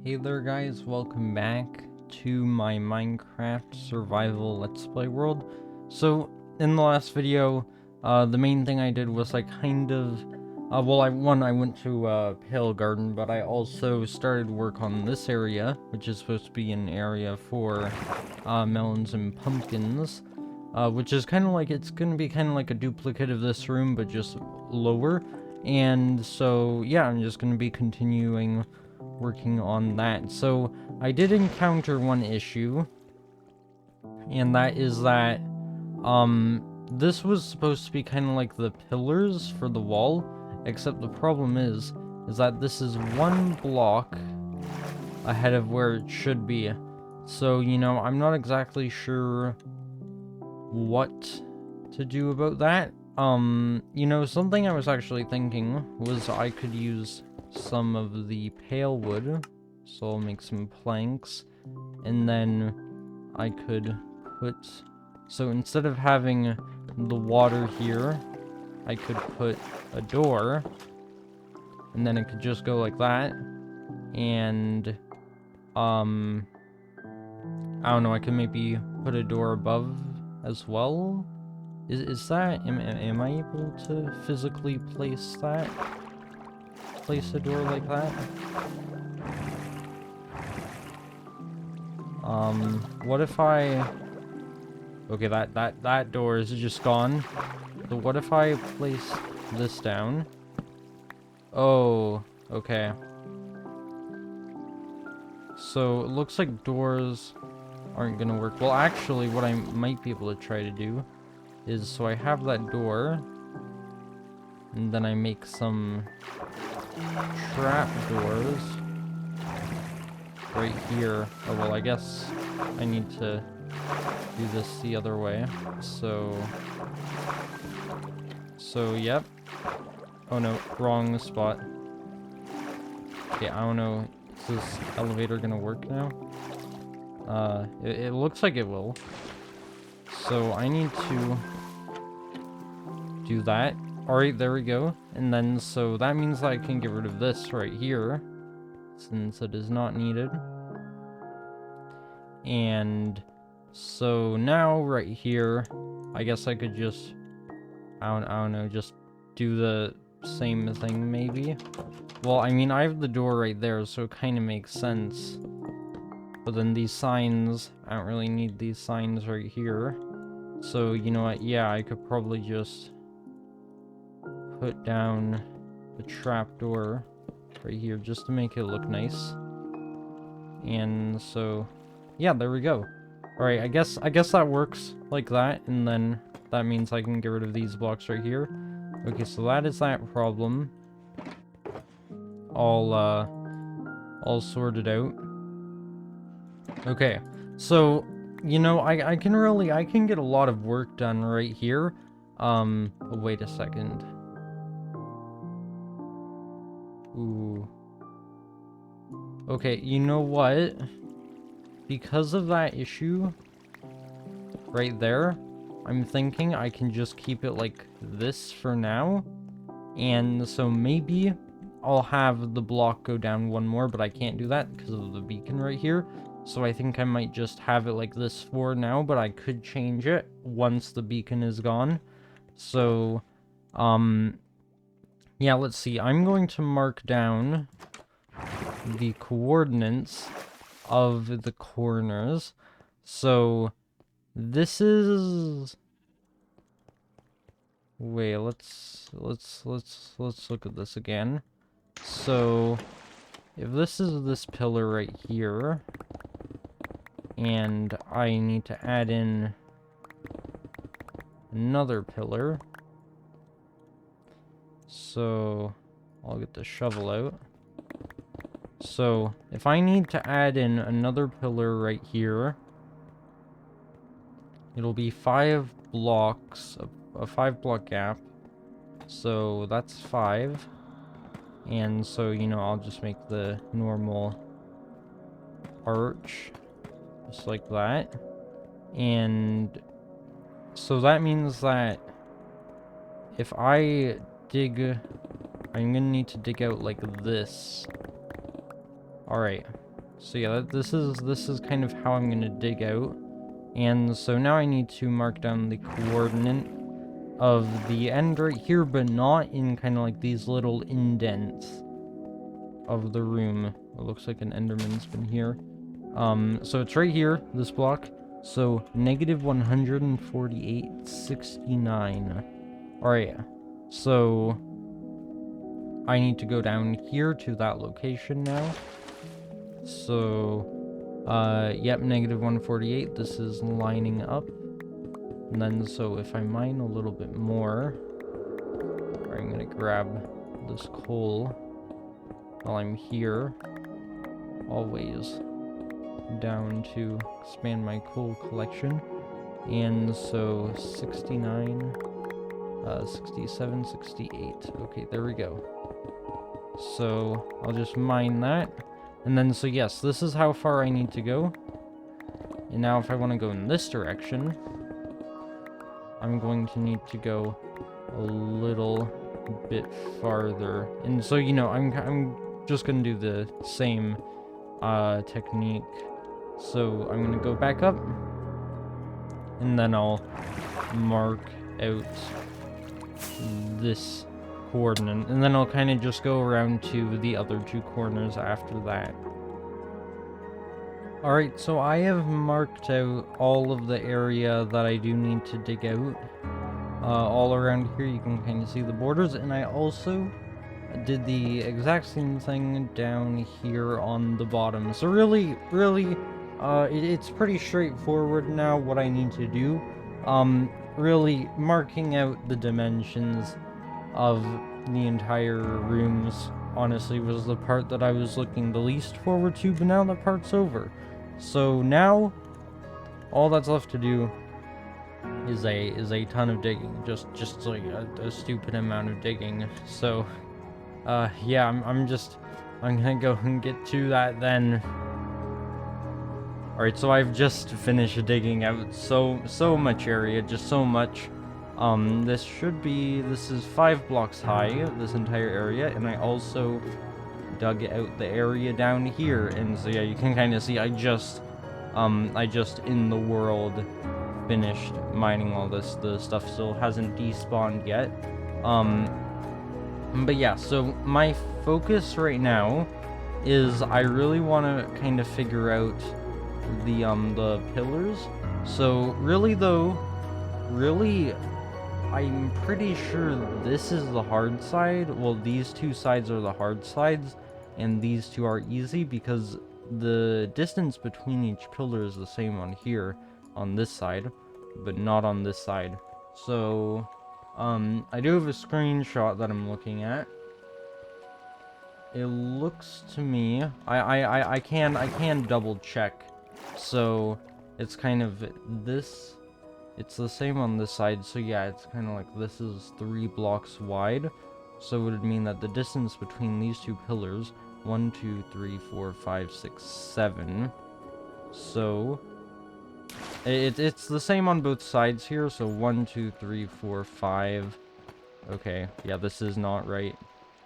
Hey there guys, welcome back to my Minecraft survival let's play world. So in the last video, the main thing I did was I kind of, I went to Pale Garden, but I also started work on this area, which is supposed to be an area for melons and pumpkins, which is kind of like, it's going to be kind of like a duplicate of this room, but just lower. And so yeah, I'm just going to be continuing working on that. So I did encounter one issue, and that is that this was supposed to be kind of like the pillars for the wall, except the problem is that this is one block ahead of where it should be. So, you know, I'm not exactly sure what to do about that. You know, something I was actually thinking was I could use some of the pale wood, so I'll make some planks, and then I could put, so instead of having the water here, I could put a door, and then it could just go like that, and, I don't know, I could maybe put a door above as well. Is that, am I able to physically place that? Place a door like that? What if I... Okay, that door is just gone. So what if I place this down? Oh, okay. So it looks like doors aren't gonna work. Well, actually, what I might be able to try to do is, so I have that door, and then I make some trap doors right here. Oh, well, I guess I need to do this the other way. So, yep. Oh no, wrong spot. Okay, I don't know. Is this elevator gonna work now? It looks like it will. So I need to do that. Alright, there we go. And then, so that means that I can get rid of this right here, since it is not needed. And so now right here, I guess I could just, I don't know, just do the same thing maybe. Well, I mean, I have the door right there, so it kind of makes sense. But then these signs, I don't really need these signs right here. So, you know what, yeah, I could probably just put down the trapdoor right here just to make it look nice. And so, yeah, there we go. Alright, I guess that works like that, and then that means I can get rid of these blocks right here. Okay, so that is that problem. All sorted out. Okay, so, you know, I can get a lot of work done right here. Wait a second. Ooh. Okay, you know what? Because of that issue right there, I'm thinking I can just keep it like this for now. And so maybe I'll have the block go down one more, but I can't do that because of the beacon right here. So I think I might just have it like this for now, but I could change it once the beacon is gone. So, yeah, let's see. I'm going to mark down the coordinates of the corners. So this is, wait, let's look at this again. So if this is this pillar right here, and I need to add in another pillar, so I'll get the shovel out. So if I need to add in another pillar right here, it'll be 5 blocks, a 5-block gap. So that's 5. And so, you know, I'll just make the normal arch, just like that. And so that means that if I dig, I'm gonna need to dig out like this. Alright, So yeah, this is kind of how I'm gonna dig out. And so now I need to mark down the coordinate of the end right here, but not in kind of like these little indents of the room. It looks like an Enderman's been here. So it's right here, this block. So negative 148.69. Alright, so I need to go down here to that location now. So, yep, negative 148. This is lining up. And then, so if I mine a little bit more, I'm gonna grab this coal while I'm here. Always down to expand my coal collection. And so 69, 67, 68. Okay, there we go. So I'll just mine that. And then, so yes, this is how far I need to go. And now if I want to go in this direction, I'm going to need to go a little bit farther. And so, you know, I'm just going to do the same technique. So I'm going to go back up. And then I'll mark out this coordinate. And then I'll kind of just go around to the other two corners after that. Alright, so I have marked out all of the area that I do need to dig out. All around here you can kind of see the borders, and I also did the exact same thing down here on the bottom. So really, it's pretty straightforward now what I need to do. Really marking out the dimensions of the entire rooms, honestly, was the part that I was looking the least forward to, but now that part's over. So now, all that's left to do is a ton of digging, just like a stupid amount of digging. So, yeah, I'm gonna go and get to that then. Alright, so I've just finished digging out so much area, just so much. This is 5 blocks high, this entire area, and I also dug out the area down here, and so yeah, you can kind of see I just in the world finished mining all this. The stuff still hasn't despawned yet. But yeah, so my focus right now is I really want to kind of figure out the pillars. So really though, I'm pretty sure this is the hard side. Well, these two sides are the hard sides, and these two are easy because the distance between each pillar is the same on here, on this side, but not on this side. So, I do have a screenshot that I'm looking at. It looks to me, I can double check. So, it's kind of this. It's the same on this side, so yeah, it's kind of like this is 3 blocks wide. So it would mean that the distance between these two pillars, 1, 2, 3, 4, 5, 6, 7. So it's the same on both sides here. So 1, 2, 3, 4, 5. Okay, yeah, this is not right.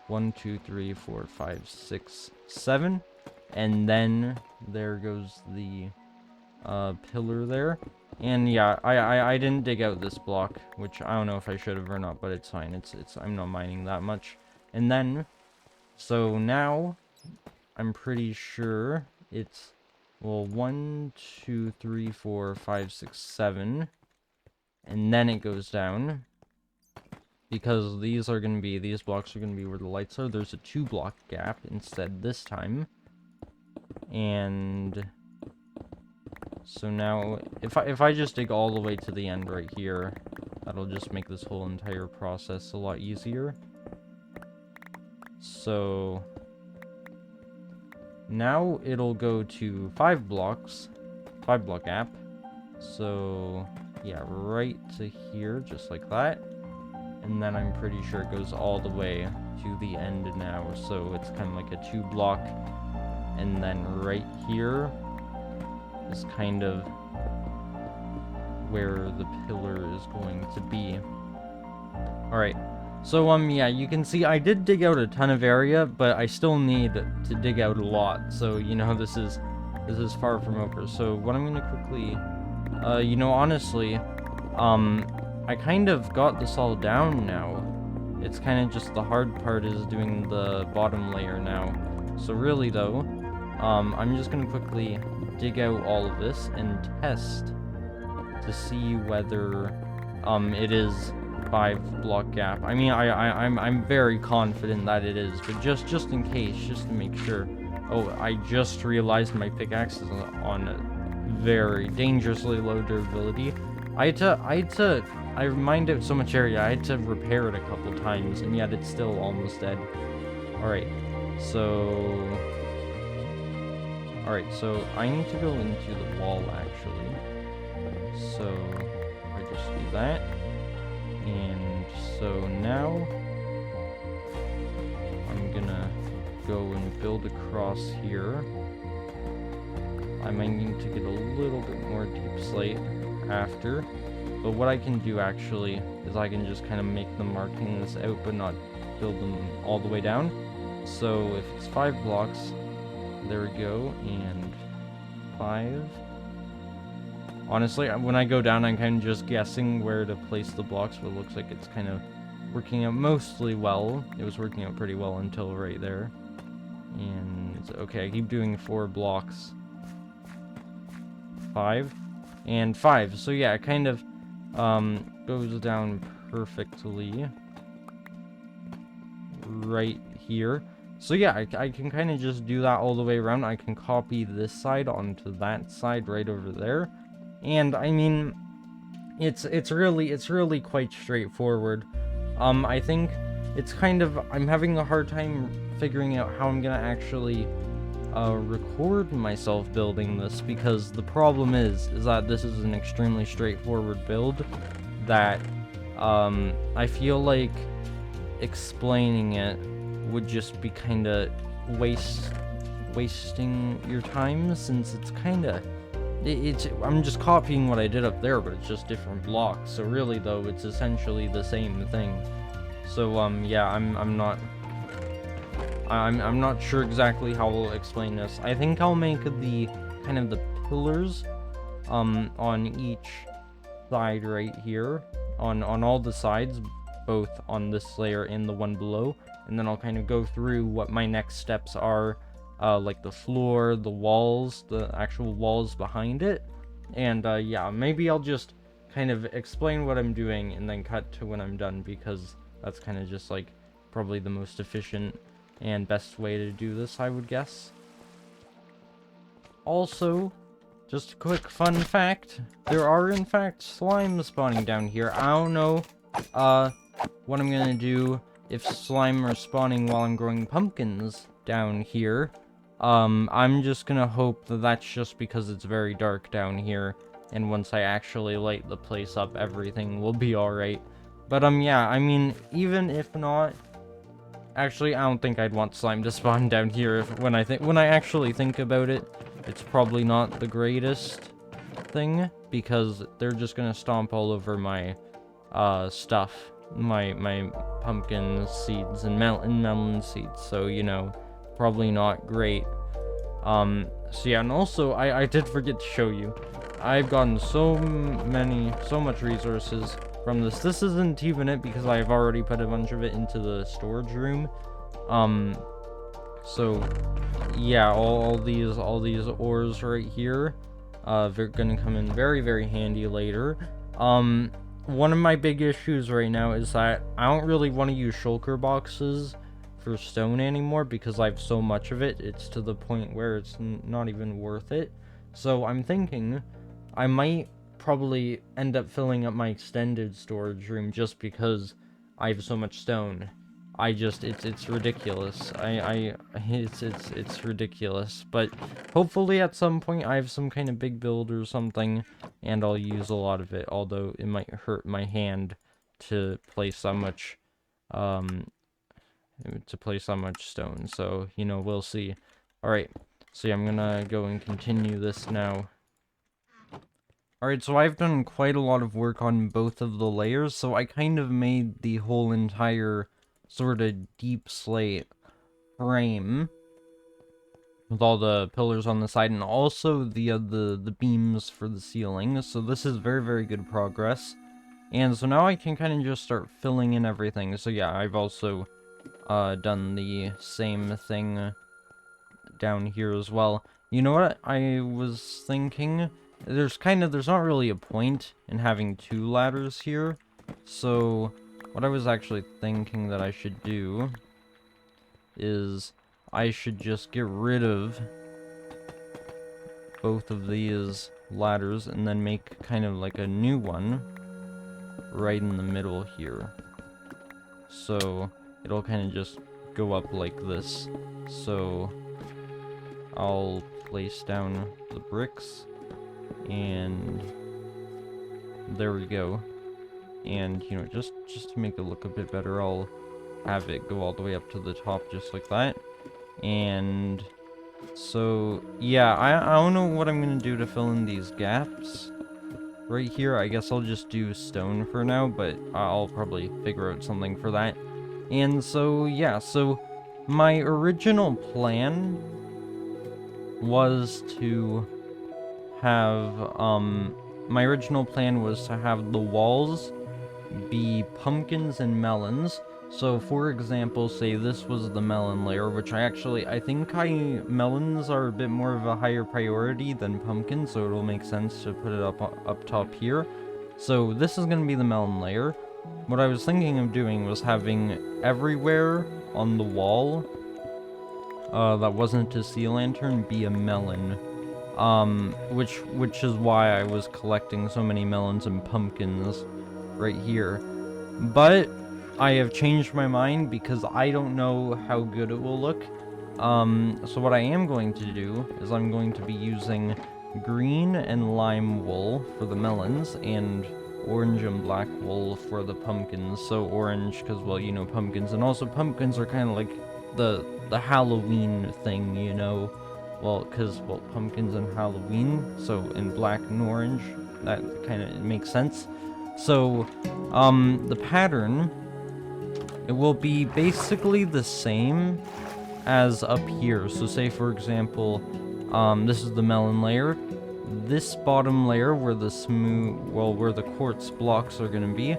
1, 2, 3, 4, 5, 6, 7, and then there goes the pillar there. And yeah, I didn't dig out this block, which I don't know if I should have or not, but it's fine. It's I'm not mining that much. And then, so now I'm pretty sure it's, well, 1, 2, 3, 4, 5, 6, 7, and then it goes down, because these blocks are gonna be where the lights are. There's a 2-block gap instead this time. And so now, if I just dig all the way to the end right here, that'll just make this whole entire process a lot easier. So now it'll go to 5 blocks, 5-block gap. So yeah, right to here, just like that. And then I'm pretty sure it goes all the way to the end now. So it's kind of like a 2-block, and then right here is kind of where the pillar is going to be. Alright, so yeah, you can see I did dig out a ton of area, but I still need to dig out a lot. So, you know, this is this is far from over. So what I'm gonna quickly, you know, honestly, I kind of got this all down now. It's kind of just the hard part is doing the bottom layer now. So really though, I'm just gonna quickly dig out all of this and test to see whether, it is 5 block gap. I mean, I'm very confident that it is, but just in case, just to make sure. Oh, I just realized my pickaxe is on very dangerously low durability. I mined out so much area, I had to repair it a couple times, and yet it's still almost dead. Alright, so I need to go into the wall, actually. So, I just do that. And so now, I'm gonna go and build across here. I might need to get a little bit more deep slate after. But what I can do actually is I can just kind of make the markings out but not build them all the way down. So if it's 5 blocks, there we go, and 5. Honestly, when I go down, I'm kind of just guessing where to place the blocks, but it looks like it's kind of working out mostly well. It was working out pretty well until right there. And okay, I keep doing 4 blocks. 5 and 5. So yeah, it kind of goes down perfectly right here. So yeah, I can kind of just do that all the way around. I can copy this side onto that side right over there. And I mean, it's really quite straightforward. I think it's kind of, I'm having a hard time figuring out how I'm gonna actually record myself building this, because the problem is that this is an extremely straightforward build that I feel like explaining it would just be kind of wasting your time, since it's kind of I'm just copying what I did up there, but it's just different blocks. So really though, it's essentially the same thing. So yeah, I'm not sure exactly how I'll explain this. I think I'll make the kind of the pillars on each side right here, on all the sides, both on this layer and the one below, and then I'll kind of go through what my next steps are, like the floor, the walls, the actual walls behind it, and yeah, maybe I'll just kind of explain what I'm doing and then cut to when I'm done, because that's kind of just like probably the most efficient and best way to do this, I would guess. Also, just a quick fun fact, there are in fact slime spawning down here. I don't know what I'm gonna do if slime are spawning while I'm growing pumpkins down here. I'm just gonna hope that that's just because it's very dark down here, and once I actually light the place up, everything will be alright. But yeah, I mean, even if not, actually, I don't think I'd want slime to spawn down here. When I actually think about it, it's probably not the greatest thing, because they're just gonna stomp all over my stuff, my pumpkin seeds and melon seeds. So you know, probably not great. So yeah, and also I did forget to show you, I've gotten so much resources from this. This isn't even it, because I've already put a bunch of it into the storage room. So yeah, all these ores right here, they're gonna come in very handy later. One of my big issues right now is that I don't really want to use shulker boxes for stone anymore, because I have so much of it. It's to the point where it's not even worth it. So I'm thinking I might probably end up filling up my extended storage room, just I have so much stone. It's ridiculous. It's ridiculous. But hopefully at some point I have some kind of big build or something, and I'll use a lot of it, although it might hurt my hand to place so much stone. So, you know, we'll see. Alright, so yeah, I'm gonna go and continue this now. Alright, so I've done quite a lot of work on both of the layers, so I kind of made the whole entire sort of deep slate frame. with all the pillars on the side, and also the beams for the ceiling. So this is very, very good progress. And so now I can kind of just start filling in everything. So yeah, I've also done the same thing down here as well. You know what I was thinking? There's not really a point in having 2 ladders here. So what I was actually thinking that I should do is I should just get rid of both of these ladders and then make kind of like a new one right in the middle here. So it'll kind of just go up like this. So I'll place down the bricks, and there we go. And, you know, just to make it look a bit better, I'll have it go all the way up to the top just like that. And so, yeah, I don't know what I'm gonna do to fill in these gaps right here. I guess I'll just do stone for now, but I'll probably figure out something for that. And so, yeah, so my original plan was to have, the walls be pumpkins and melons. So, for example, say this was the melon layer, which I think melons are a bit more of a higher priority than pumpkins, so it'll make sense to put it up top here. So this is going to be the melon layer. What I was thinking of doing was having everywhere on the wall that wasn't a sea lantern be a melon. Which is why I was collecting so many melons and pumpkins right here. But I have changed my mind because I don't know how good it will look. So what I am going to do is I'm going to be using green and lime wool for the melons and orange and black wool for the pumpkins. So orange because, well, you know, pumpkins, and also pumpkins are kind of like the Halloween thing, you know. Well, because, well, pumpkins and Halloween, so in black and orange, that kind of makes sense. So, the pattern, it will be basically the same as up here. So say, for example, this is the melon layer. This bottom layer where where the quartz blocks are going to be,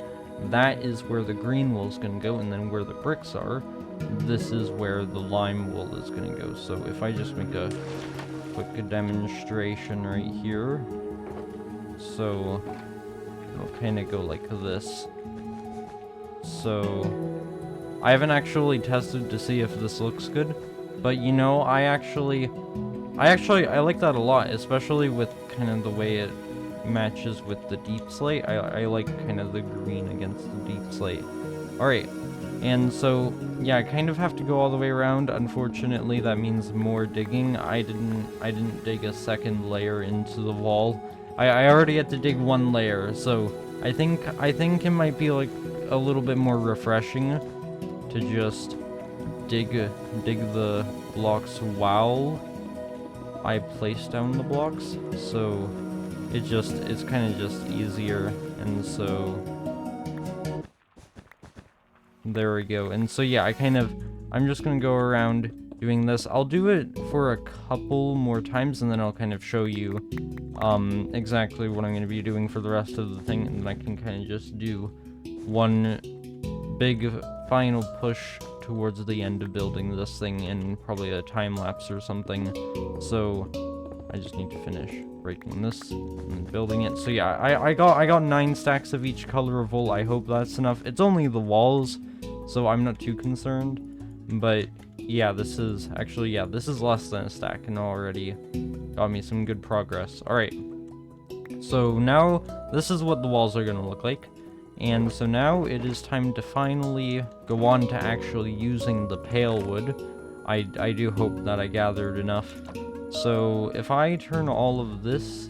that is where the green wool is going to go, and then where the bricks are, this is where the lime wool is going to go. So if I just make a quick demonstration right here, so it'll kind of go like this. So I haven't actually tested to see if this looks good, but you know, I like that a lot, especially with kind of the way it matches with the deep slate. I like kind of the green against the deep slate. Alright, and so, yeah, I kind of have to go all the way around. Unfortunately, that means more digging. I didn't dig a second layer into the wall. I already had to dig one layer, so I think it might be like a little bit more refreshing to just dig the blocks while I place down the blocks. So it's kind of just easier, and so there we go. And so yeah, I'm just gonna go around doing this. I'll do it for a couple more times, and then I'll kind of show you exactly what I'm gonna be doing for the rest of the thing, and I can kind of just do one big final push towards the end of building this thing in probably a time lapse or something. So I just need to finish breaking this and building it. So yeah, I got 9 stacks of each color of wool. I hope that's enough. It's only the walls, so I'm not too concerned. But yeah, this is less than a stack, and already got me some good progress. Alright, so now this is what the walls are gonna look like. And so now it is time to finally go on to actually using the pale wood. I do hope that I gathered enough. So if I turn all of this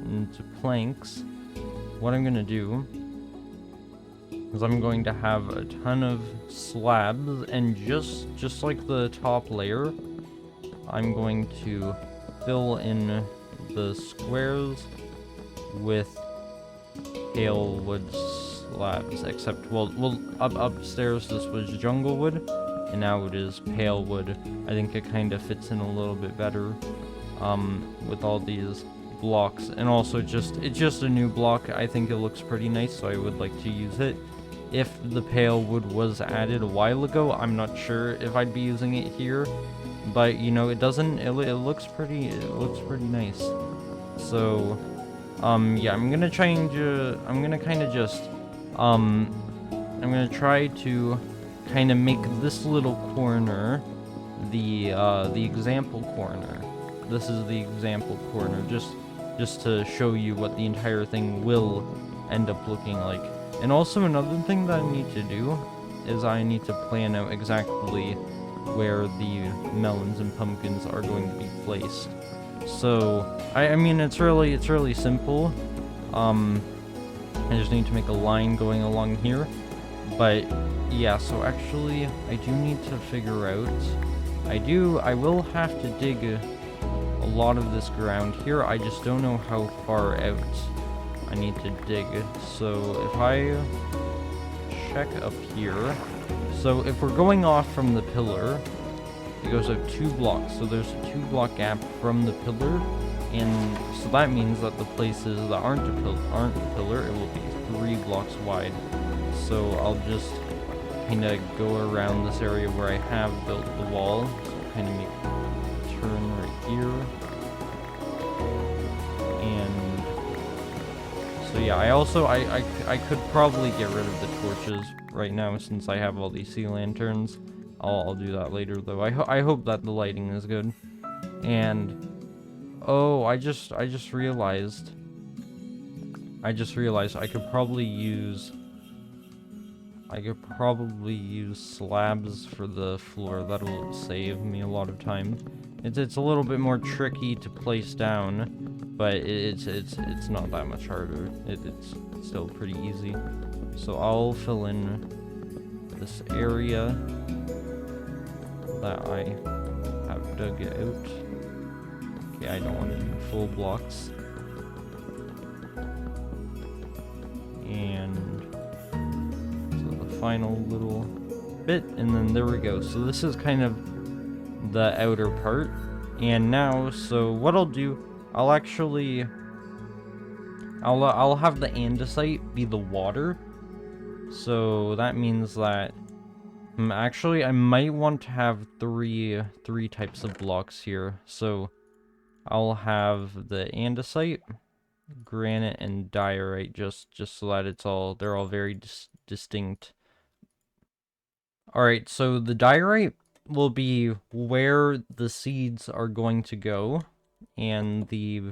into planks, what I'm going to do is I'm going to have a ton of slabs, and just like the top layer, I'm going to fill in the squares with pale wood slabs, except, well, upstairs this was jungle wood, and out is pale wood. I think it kind of fits in a little bit better with all these blocks, and also it's just a new block. I think it looks pretty nice, so I would like to use it. If the pale wood was added a while ago, I'm not sure if I'd be using it here, but you know, it looks pretty nice. So yeah, I'm gonna kind of try to kind of make this little corner the example corner. This is the example corner, just to show you what the entire thing will end up looking like. And also another thing that I need to do is I need to plan out exactly where the melons and pumpkins are going to be placed. So I mean, it's really simple. I just need to make a line going along here. But yeah, so actually I do need to figure out, I will have to dig a lot of this ground here. I just don't know how far out I need to dig. So if I check up here, so if we're going off from the pillar, it goes out 2 blocks. So there's a 2-block gap from the pillar, and so that means that the places that aren't the pillar, it will be 3 blocks wide. So I'll just kind of go around this area where I have built the wall. So kind of make a turn right here. And so yeah, I could probably get rid of the torches right now since I have all these sea lanterns. I'll do that later though. I hope that the lighting is good. And oh, I just realized I could probably use slabs for the floor. That'll save me a lot of time. It's a little bit more tricky to place down, but it's not that much harder. It's still pretty easy. So I'll fill in this area that I have dug out. Okay, I don't want to do full blocks. And so the final little bit, and then there we go. So this is kind of the outer part. And now, so what I'll do, I'll have the andesite be the water. So that means that actually I might want to have three types of blocks here. So I'll have the andesite, granite, and diorite, just so that they're all very distinct. Alright, so the diorite will be where the seeds are going to go, and the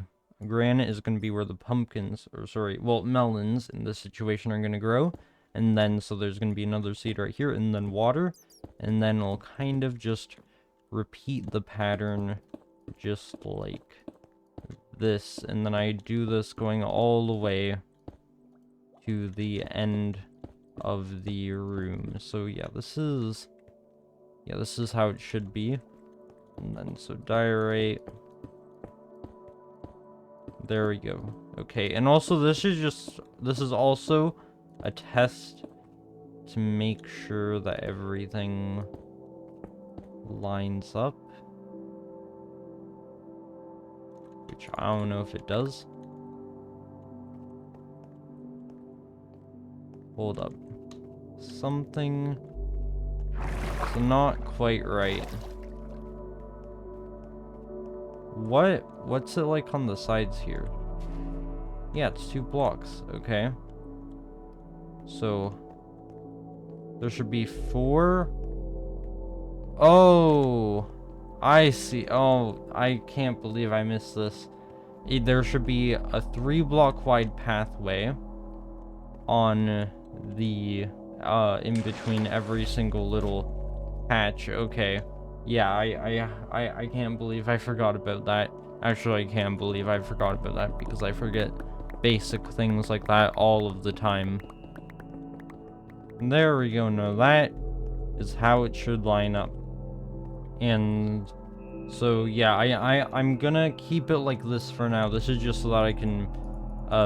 granite is going to be where the melons in this situation are going to grow. And then, so there's going to be another seed right here, and then water, and then I'll kind of just repeat the pattern just like this, and then I do this going all the way to the end of the room. So yeah, this is how it should be. And then so diorite, there we go. Okay, and also this is also a test to make sure that everything lines up, which I don't know if it does. Hold up, something is not quite right. What's it like on the sides here? Yeah, it's 2 blocks. Okay, so there should be 4. Oh, I see. Oh, I can't believe I missed this. There should be a 3-block wide pathway on the in between every single little patch. Okay, yeah, I can't believe I forgot about that. Actually, I can't believe I forgot about that, because I forget basic things like that all of the time. There we go. Now that is how it should line up. And so yeah, I'm gonna keep it like this for now. This is just so that I can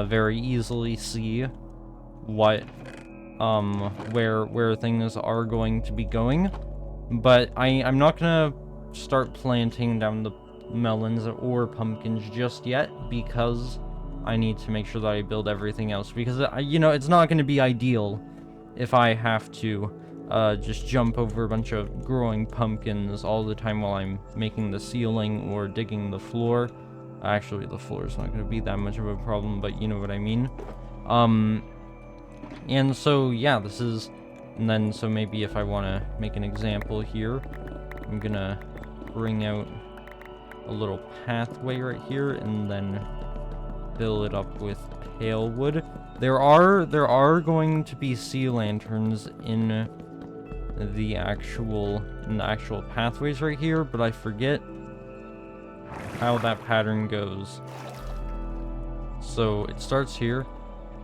very easily see what where things are going to be going. But I'm not gonna start planting down the melons or pumpkins just yet, because I need to make sure that I build everything else, because you know, it's not gonna be ideal if I have to just jump over a bunch of growing pumpkins all the time while I'm making the ceiling or digging the floor. Actually, the floor is not going to be that much of a problem, but you know what I mean. And so, yeah, this is... And then, so maybe if I want to make an example here, I'm going to bring out a little pathway right here, and then fill it up with pale wood. There are going to be sea lanterns in the actual pathways right here, but I forget how that pattern goes. So it starts here,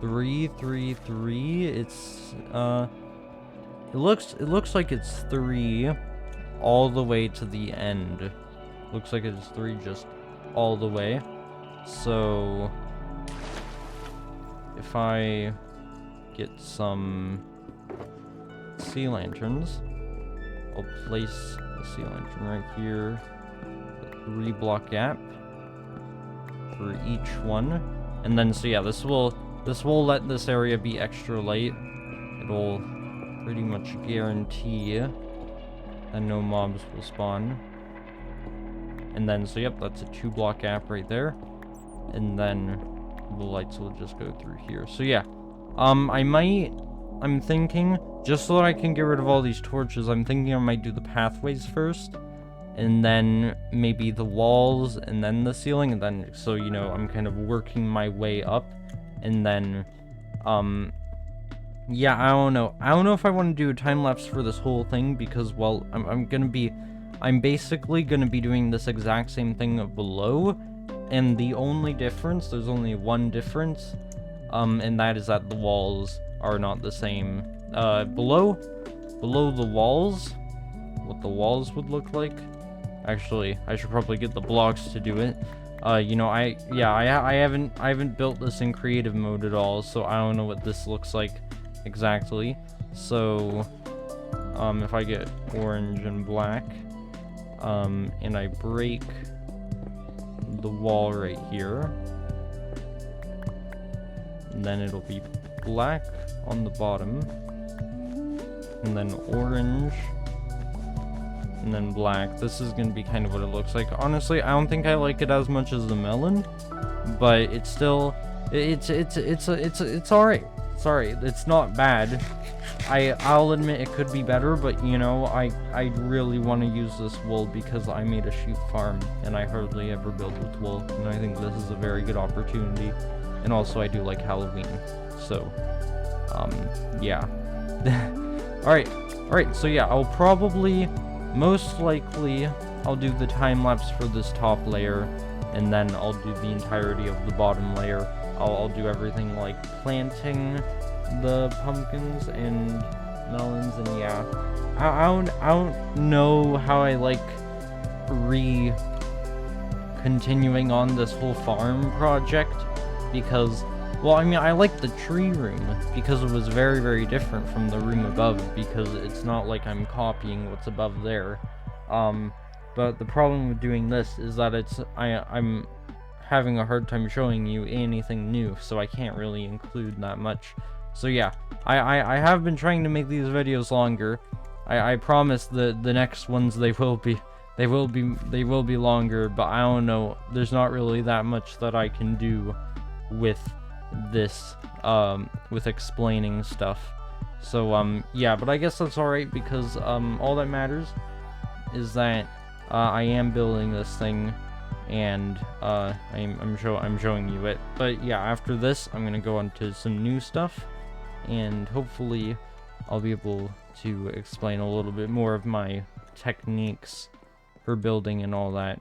3 3 3. It's it looks like it's 3 all the way to the end. Looks like it's 3 just all the way. So if I get some sea lanterns, I'll place the sea lantern right here, a 3-block gap for each one, and then so yeah, this will let this area be extra light. It'll pretty much guarantee that no mobs will spawn. And then so yep, that's a 2-block gap right there, and then the lights will just go through here. So yeah, I'm thinking, just so that I can get rid of all these torches, I'm thinking I might do the pathways first, and then maybe the walls, and then the ceiling, and then, so, you know, I'm kind of working my way up, and then, yeah, I don't know if I want to do a time-lapse for this whole thing, because, well, I'm basically gonna be doing this exact same thing below, and the only difference, there's only one difference, and that is that the walls are not the same. Below the walls, what the walls would look like. Actually, I should probably get the blocks to do it. You know, I haven't built this in creative mode at all, so I don't know what this looks like exactly. So, if I get orange and black, and I break the wall right here, and then it'll be black on the bottom, and then orange, and then black. This is gonna be kind of what it looks like. Honestly, I don't think I like it as much as the melon, but it's still, it's all right. It's all right. It's not bad. I'll admit it could be better, but you know, I really want to use this wool because I made a sheep farm and I hardly ever build with wool, and I think this is a very good opportunity. And also, I do like Halloween, so yeah. Alright, so yeah, I'll probably, most likely, I'll do the time-lapse for this top layer, and then I'll do the entirety of the bottom layer. I'll do everything like planting the pumpkins and melons, and yeah. I don't know how I like continuing on this whole farm project, because, well, I mean, I like the tree room because it was very, very different from the room above, because it's not like I'm copying what's above there. But the problem with doing this is that I'm having a hard time showing you anything new, so I can't really include that much. So yeah, I have been trying to make these videos longer. I promise the next ones they will be longer, but I don't know, there's not really that much that I can do with this, with explaining stuff. So yeah, but I guess that's alright, because all that matters is that I am building this thing, and I'm showing you it. But yeah, after this, I'm gonna go on to some new stuff, and hopefully I'll be able to explain a little bit more of my techniques for building and all that.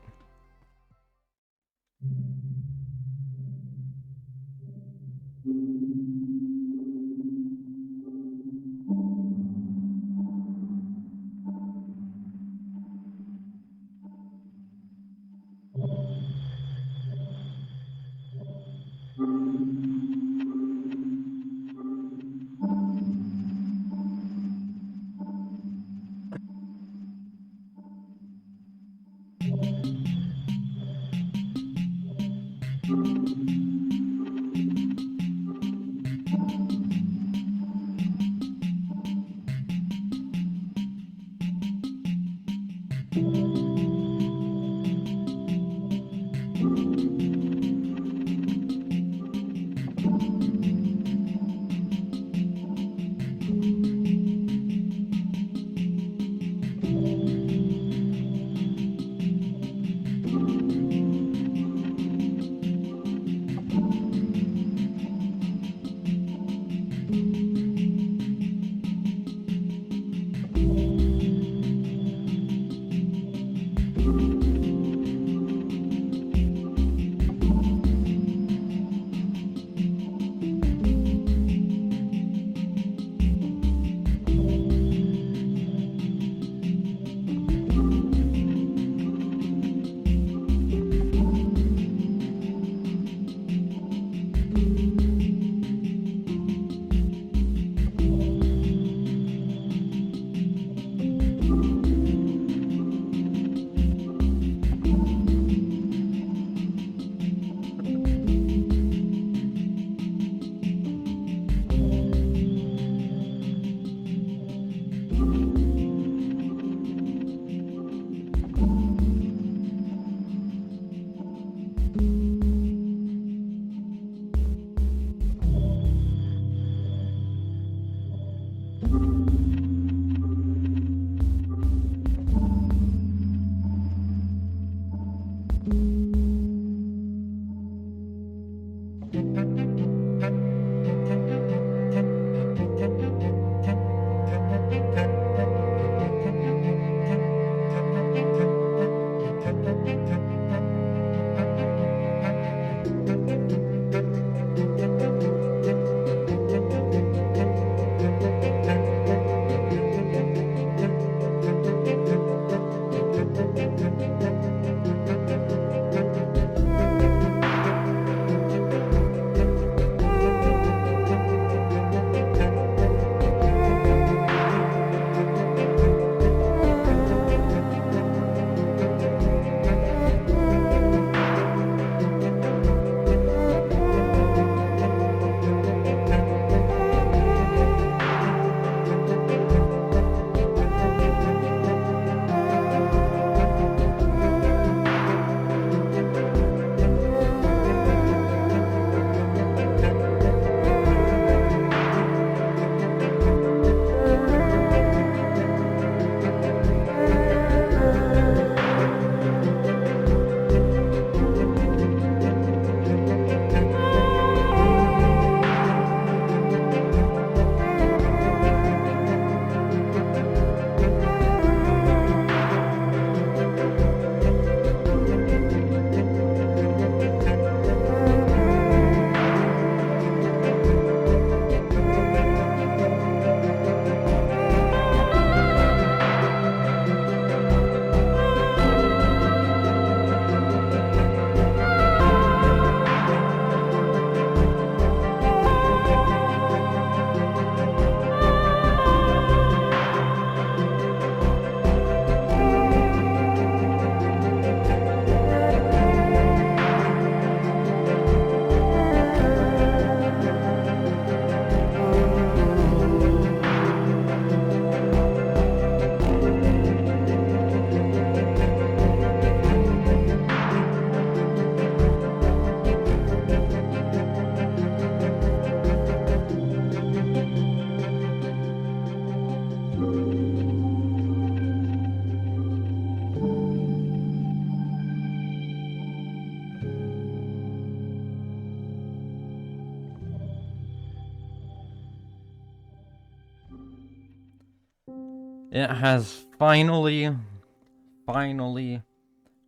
It has finally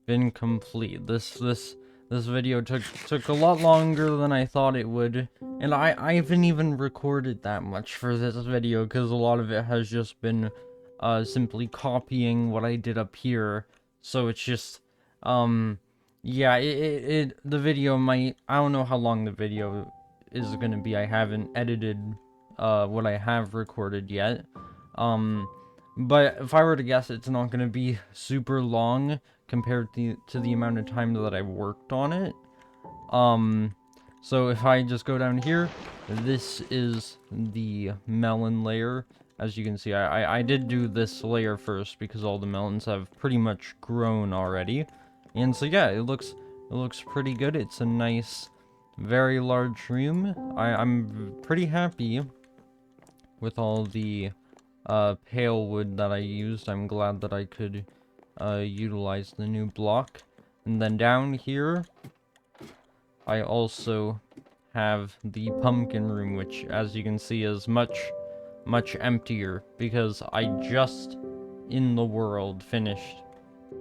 been complete. This video took a lot longer than I thought it would, and I haven't even recorded that much for this video because a lot of it has just been simply copying what I did up here. So it's just yeah, the video might, I don't know how long the video is gonna be. I haven't edited what I have recorded yet. But if I were to guess, it's not going to be super long compared to the amount of time that I've worked on it. So if I just go down here, this is the melon layer. As you can see, I did do this layer first because all the melons have pretty much grown already. And so yeah, it looks pretty good. It's a nice, very large room. I'm pretty happy with all the pale wood that I used. I'm glad that I could utilize the new block. And then down here, I also have the pumpkin room, which, as you can see, is much emptier because I just in the world finished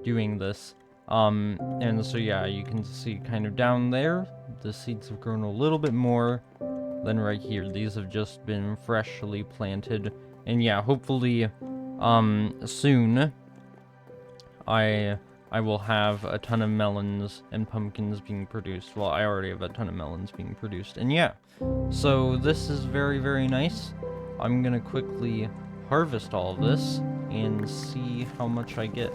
doing this. And so yeah, you can see kind of down there, the seeds have grown a little bit more than right here. These have just been freshly planted. And yeah, hopefully, soon, I will have a ton of melons and pumpkins being produced. Well, I already have a ton of melons being produced. And yeah, so this is very, very nice. I'm gonna quickly harvest all of this and see how much I get.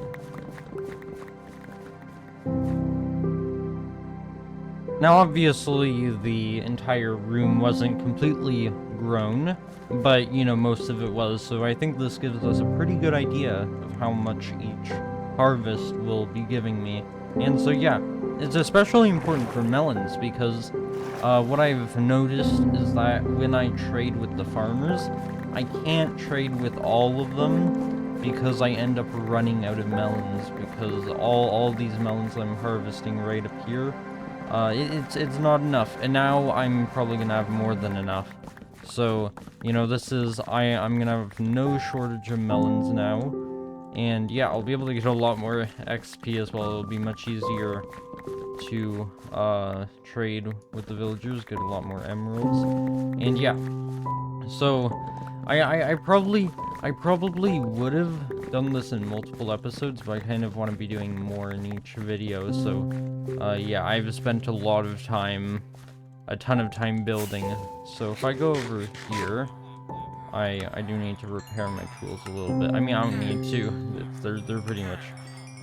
Now, obviously, the entire room wasn't completely grown, but, you know, most of it was, so I think this gives us a pretty good idea of how much each harvest will be giving me. And so, yeah, it's especially important for melons, because what I've noticed is that when I trade with the farmers, I can't trade with all of them, because I end up running out of melons, because all these melons I'm harvesting right up here, it's not enough, and now I'm probably gonna have more than enough. So, you know, this is, I'm gonna have no shortage of melons now, and yeah, I'll be able to get a lot more XP as well. It'll be much easier to, trade with the villagers, get a lot more emeralds, and yeah. So, I probably would have done this in multiple episodes, but I kind of want to be doing more in each video, so, yeah, I've spent a ton of time building. So if I go over here, I do need to repair my tools a little bit. I mean, I don't need to. They're pretty much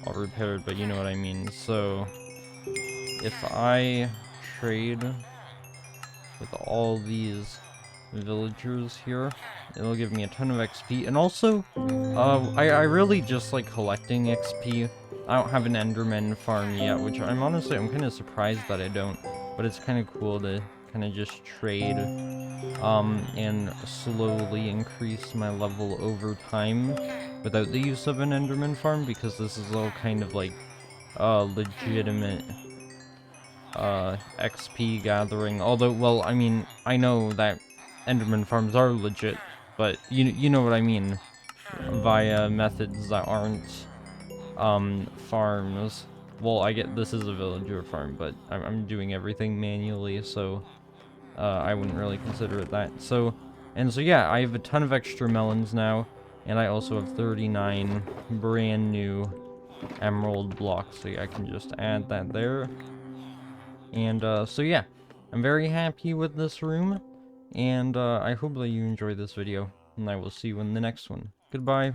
all repaired, but you know what I mean. So if I trade with all these villagers here, it'll give me a ton of XP. And also, I really just like collecting XP. I don't have an Enderman farm yet, which I'm kind of surprised that I don't. But it's kind of cool to kind of just trade, and slowly increase my level over time without the use of an Enderman farm, because this is all kind of like, legitimate XP gathering. Although, well, I mean, I know that Enderman farms are legit, but you know what I mean, via methods that aren't farms. Well, I get this is a villager farm, but I'm doing everything manually, so I wouldn't really consider it that. So yeah, I have a ton of extra melons now, and I also have 39 brand new emerald blocks, so yeah, I can just add that there. And so yeah, I'm very happy with this room, and I hope that you enjoyed this video, and I will see you in the next one. Goodbye.